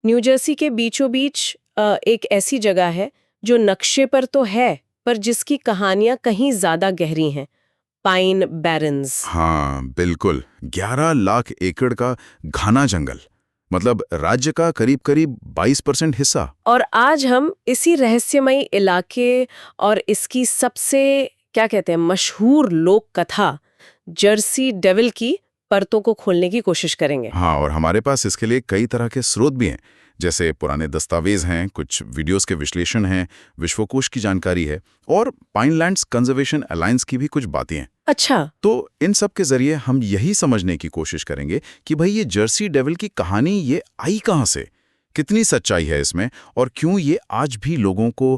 New Jersey के बीचों बीच एक ऐसी जगह है जो नक्शे पर तो है, पर जिसकी कहानियां कहीं ज्यादा गहरी हैं। Pine barons. हाँ बिल्कुल, 11 लाख एकड़ का घना जंगल, मतलब राज्य का करीब करीब 22% हिस्सा। और आज हम इसी रहस्यमयी इलाके और इसकी सबसे क्या कहते हैं मशहूर लोक कथा जर्सी डेविल की परतों को खोलने की कोशिश करेंगे। हाँ, और हमारे पास इसके लिए कई तरह के स्रोत भी हैं, जैसे पुराने दस्तावेज हैं, कुछ वीडियोस के विश्लेषण हैं, विश्वकोश की जानकारी है और पाइनलैंड्स कंजर्वेशन अलायंस की भी कुछ बातें हैं। अच्छा। तो इन सब के जरिए हम यही समझने की कोशिश करेंगे कि भाई ये जर्सी डेविल की कहानी ये आई कहाँ से, कितनी सच्चाई है इसमें और क्यों ये आज भी लोगों को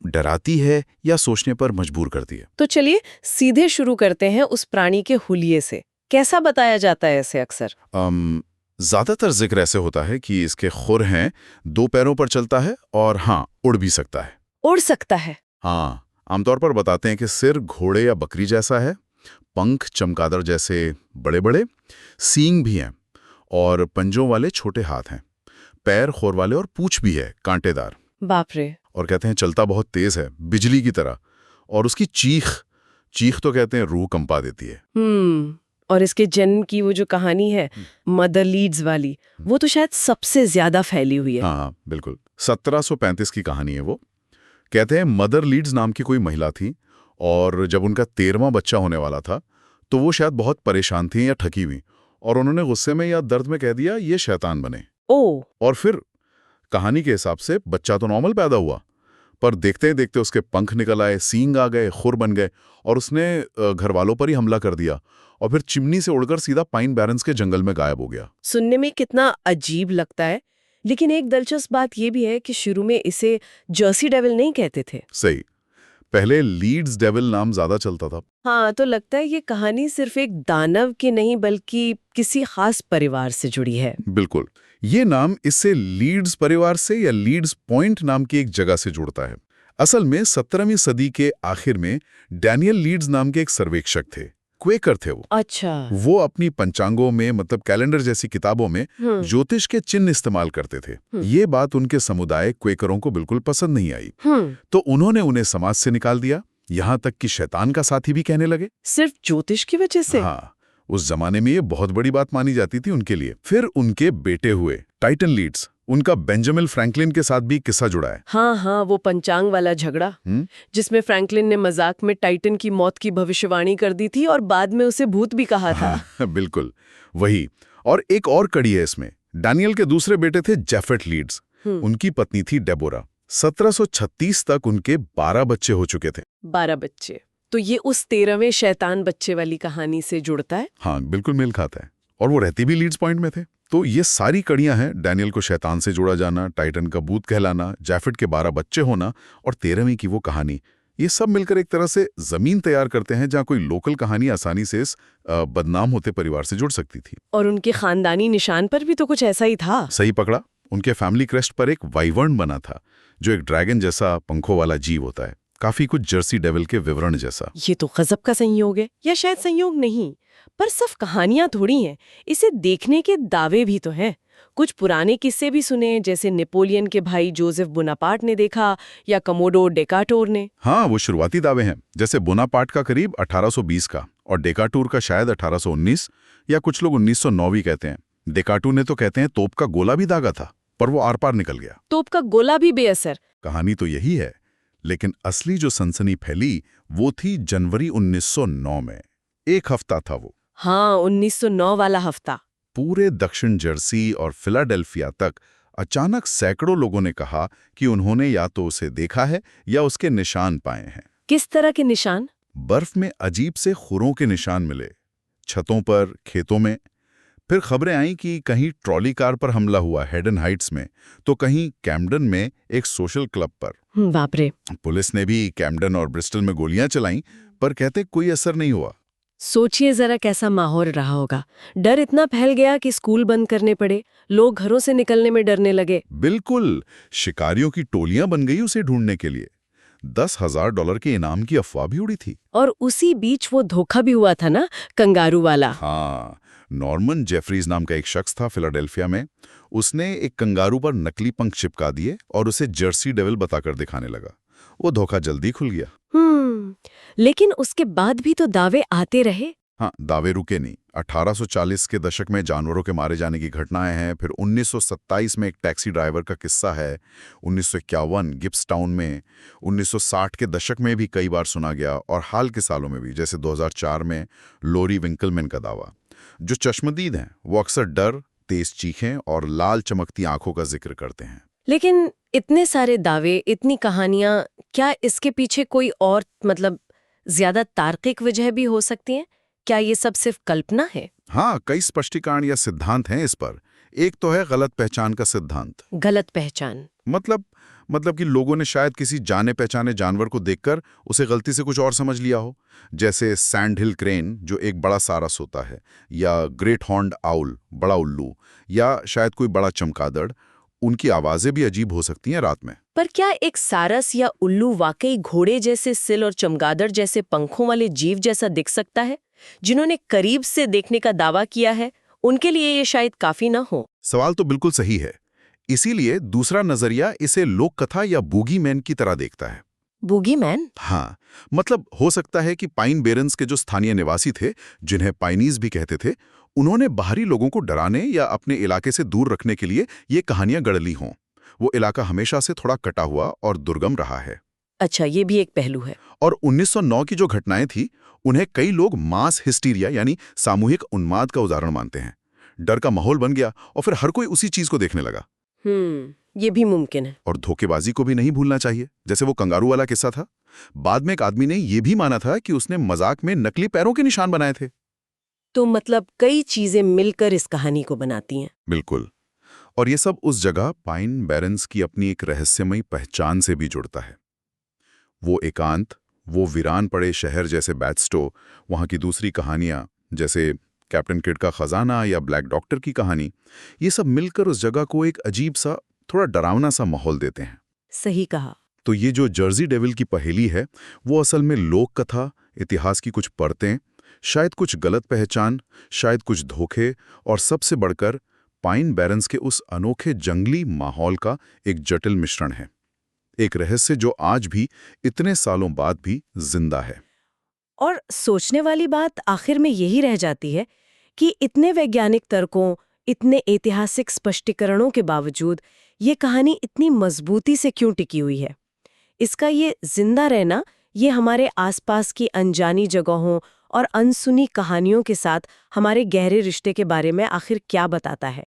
डराती है या सोचने पर मजबूर करती है। तो चलिए सीधे शुरू करते हैं उस प्राणी के हुलिये से। कैसा बताया जाता है इसे अक्सर? ज्यादातर जिक्र ऐसे होता है कि इसके खुर हैं, 2 पैरों पर चलता है और हाँ, उड़ भी सकता है। उड़ सकता है? हाँ, आमतौर पर बताते हैं कि सिर घोड़े या बकरी जैसा है, पंख चमगादड़ जैसे बड़े बड़े, सींग भी हैं और पंजों वाले छोटे हाथ हैं, पैर खोर वाले और पूंछ भी है कांटेदार। बाप रे। और कहते हैं चलता बहुत तेज है, बिजली की तरह, और उसकी चीख चीख तो कहते हैं रूह कंपा देती है। और इसके जन्म की वो जो कहानी है मदर लीड्स वाली, वो तो शायद सबसे ज्यादा फैली हुई है। हाँ बिल्कुल, 1735 की कहानी है वो। कहते हैं मदर लीड्स नाम की कोई महिला थी और जब उनका 13वां बच्चा होने वाला था तो वो शायद बहुत परेशान थी या ठकी हुई, और उन्होंने गुस्से में या दर्द में कह दिया ये शैतान बने। और फिर कहानी के हिसाब से बच्चा तो नॉर्मल पैदा हुआ, पर देखते ही देखते उसके पंख निकल आए, सींग आ गए, खुर बन गए और उसने घर वालों पर ही हमला कर दिया और फिर चिमनी से उड़कर सीधा पाइन बैरन्स के जंगल में गायब हो गया। सुनने में कितना अजीब लगता है, लेकिन एक दिलचस्प बात यह भी है कि शुरू में इसे जर्सी डेविल नहीं कहते थे। सही, पहले लीड्स डेविल नाम ज्यादा चलता था। हाँ, तो लगता है ये कहानी सिर्फ एक दानव की नहीं बल्कि किसी खास परिवार से जुड़ी है। बिल्कुल, ये नाम इससे लीड्स परिवार से या लीड्स पॉइंट नाम की एक जगह से जुड़ता है। असल में 17वीं सदी के आखिर में डैनियल लीड्स नाम के एक सर्वेक्षक थे, क्वेकर थे वो। अच्छा। वो अपनी पंचांगों में, मतलब कैलेंडर जैसी किताबों में ज्योतिष के चिन्ह इस्तेमाल करते थे। ये बात उनके समुदाय क्वेकरों को बिल्कुल पसंद नहीं आई, तो उन्होंने उन्हें समाज से निकाल दिया, यहाँ तक कि शैतान का साथी भी कहने लगे। सिर्फ ज्योतिष की वजह से? हाँ, उस जमाने में ये बहुत बड़ी बात मानी जाती थी उनके लिए। फिर उनके बेटे हुए टाइटन लीड्स, उनका बेंजामिन फ्रैंकलिन के साथ भी किस्सा जुड़ा है। हाँ, वो पंचांग वाला झगड़ा जिसमें फ्रैंकलिन ने मजाक में टाइटन की मौत की भविष्यवाणी कर दी थी और बाद में उसे भूत भी कहा था। हाँ, बिल्कुल वही। और एक और कड़ी है इसमें, डैनियल के दूसरे बेटे थे जेफेट लीड्स, उनकी पत्नी थी डेबोरा। 1736 तक उनके 12 बच्चे हो चुके थे। 12 बच्चे? तो ये उस 13वें शैतान बच्चे वाली कहानी से जुड़ता है? हाँ बिल्कुल मेल खाता है, और वो रहते भी लीड्स पॉइंट में थे। तो ये सारी कड़ियां हैं, डैनियल को शैतान से जोड़ा जाना, टाइटन का भूत कहलाना, जैफेट के 12 बच्चे होना और 13वीं की वो कहानी, ये सब मिलकर एक तरह से जमीन तैयार करते हैं जहां कोई लोकल कहानी आसानी से इस बदनाम होते परिवार से जुड़ सकती थी। और उनके खानदानी निशान पर भी तो कुछ ऐसा ही था। सही पकड़ा, उनके फैमिली क्रेस्ट पर एक वाइवर्न बना था, जो एक ड्रैगन जैसा पंखों वाला जीव होता है, काफी कुछ जर्सी डेविल के विवरण जैसा। ये तो गजब का संयोग है, या शायद संयोग नहीं, पर सिर्फ कहानियां थोड़ी हैं, इसे देखने के दावे भी तो हैं। कुछ पुराने किस्से भी सुने, जैसे नेपोलियन के भाई जोसेफ बोनापार्ट ने देखा या कमोडोर डेकाटोर ने। हाँ, वो शुरुआती दावे हैं, जैसे बोनापार्ट का करीब 1820 का और डेकाटूर का शायद 1819 या कुछ लोग 1909 भी कहते हैं। डेकाटूर ने तो कहते हैं तोप का गोला भी दागा था, पर वो आर पार निकल गया। तोप का गोला भी बेअसर? कहानी तो यही है, लेकिन असली जो सनसनी फैली वो थी जनवरी 1909 में। एक हफ्ता था वो। हाँ, 1909 वाला हफ्ता। पूरे दक्षिण जर्सी और फिलाडेल्फिया तक अचानक सैकड़ों लोगों ने कहा कि उन्होंने या तो उसे देखा है या उसके निशान पाए हैं। किस तरह के निशान? बर्फ में अजीब से खुरों के निशान मिले, छतों पर, खेतों में। फिर खबरें आईं कि कहीं ट्रॉली कार पर हमला हुआ हेडन हाइट्स में, तो कहीं कैम्पडन में एक सोशल क्लब पर। बाप रे। पुलिस ने भी कैम्पडन और ब्रिस्टल में गोलियां चलाईं, पर कहते कोई असर नहीं हुआ। सोचिए जरा कैसा माहौल रहा होगा। डर इतना फैल गया कि स्कूल बंद करने पड़े, लोग घरों से निकलने में डरने लगे। बिल्कुल, शिकारियों की टोलियां बन गई उसे ढूंढने के लिए। $10,000 के इनाम की अफवाह भी उड़ी थी। और उसी बीच वो धोखा भी हुआ था ना, कंगारू वाला। हाँ, नॉर्मन जेफरीज नाम का एक शख्स था फिलाडेल्फिया में। उसने एक कंगारू पर नकली पंख चिपका दिए और उसे जर्सी डेविल बताकर दिखाने लगा। वो धोखा जल्दी खुल गया। लेकिन उसके बाद भी तो दावे आते रहे। हाँ, दावे रुके नहीं। 1840 के दशक में जानवरों के मारे जाने की घटनाएं हैं। फिर 1927 में एक टैक्सी ड्राइवर का किस्सा है। 1951 गिब्सटाउन में। 1960 के दशक में भी कई बार सुना गया, और हाल के सालों में भी, जैसे 2004 में लोरी विंकलमैन का दावा। जो चश्मदीद हैं वो अक्सर डर, तेज चीखें और लाल चमकती आंखों का जिक्र करते हैं। लेकिन इतने सारे दावे, इतनी कहानियां, क्या इसके पीछे कोई और ज्यादा तार्किक वजह भी हो सकती है? क्या ये सब सिर्फ कल्पना है? हाँ, कई स्पष्टीकरण या सिद्धांत हैं इस पर। एक तो है गलत पहचान का सिद्धांत। गलत पहचान मतलब कि लोगों ने शायद किसी जाने पहचाने जानवर को देखकर उसे गलती से कुछ और समझ लिया हो। जैसे सैंड हिल क्रेन, जो एक बड़ा सारस होता है, या ग्रेट हॉर्न्ड आउल, बड़ा उल्लू, या शायद कोई बड़ा चमगादड़। उनकी आवाजें भी अजीब हो सकती हैं रात में। पर क्या एक सारस या उल्लू वाकई घोड़े जैसे सिल और चमगादड़ जैसे पंखों वाले जीव जैसा दिख सकता है? जिन्होंने करीब से देखने का दावा किया है, उनके लिए ये शायद काफी ना हो। सवाल तो बिल्कुल सही है। इसीलिए दूसरा नजरिया इसे लोक कथा या बूगी मैन की तरह देखता है। Boogie man? हाँ, मतलब हो सकता है कि पाइन बेरन्स के जो स्थानीय निवासी थे, जिन्हें पाइनीज भी कहते थे, उन्होंने बाहरी लोगों को डराने या अपने इलाके से दूर रखने के लिए ये कहानियां गढ़ ली हों। वो इलाका हमेशा से थोड़ा कटा हुआ और दुर्गम रहा है। अच्छा, ये भी एक पहलू है। और 1909 की जो घटनाएं थी, उन्हें कई लोग मास हिस्टीरिया यानी सामूहिक उन्माद का उदाहरण मानते हैं। डर का माहौल बन गया और फिर हर कोई उसी चीज को देखने लगा। ये भी मुमकिन है। और धोखेबाजी को भी नहीं भूलना चाहिए, जैसे वो कंगारू वाला किस्सा था। बाद में एक आदमी ने यह भी माना था कि उसने मजाक में नकली पैरों के निशान बनाए थे। तो कई चीजें मिलकर इस कहानी को बनाती हैं। बिल्कुल। और ये सब उस जगह पाइन बेरन्स की अपनी एक रहस्यमयी पहचान से भी जुड़ता है। वो एकांत, वो वीरान पड़े शहर जैसे बैटस्टो, वहाँ की दूसरी कहानियाँ जैसे कैप्टन किड का खजाना या ब्लैक डॉक्टर की कहानी, ये सब मिलकर उस जगह को एक अजीब सा, थोड़ा डरावना सा माहौल देते हैं। सही कहा। तो ये जो जर्सी डेविल की पहेली है, वो असल में लोक कथा, इतिहास की कुछ परतें, शायद कुछ गलत पहचान, शायद कुछ धोखे, और सबसे बढ़कर पाइन बेरन्स के उस अनोखे जंगली माहौल का एक जटिल मिश्रण है। एक रहस्य जो आज भी, इतने सालों बाद भी जिंदा है। और सोचने वाली बात आखिर में यही रह जाती है कि इतने वैज्ञानिक तर्कों, इतने ऐतिहासिक स्पष्टीकरणों के बावजूद ये कहानी इतनी मजबूती से क्यों टिकी हुई है? इसका ये जिंदा रहना, ये हमारे आसपास की अनजानी जगहों और अनसुनी कहानियों के साथ हमारे गहरे रिश्ते के बारे में आखिर क्या बताता है?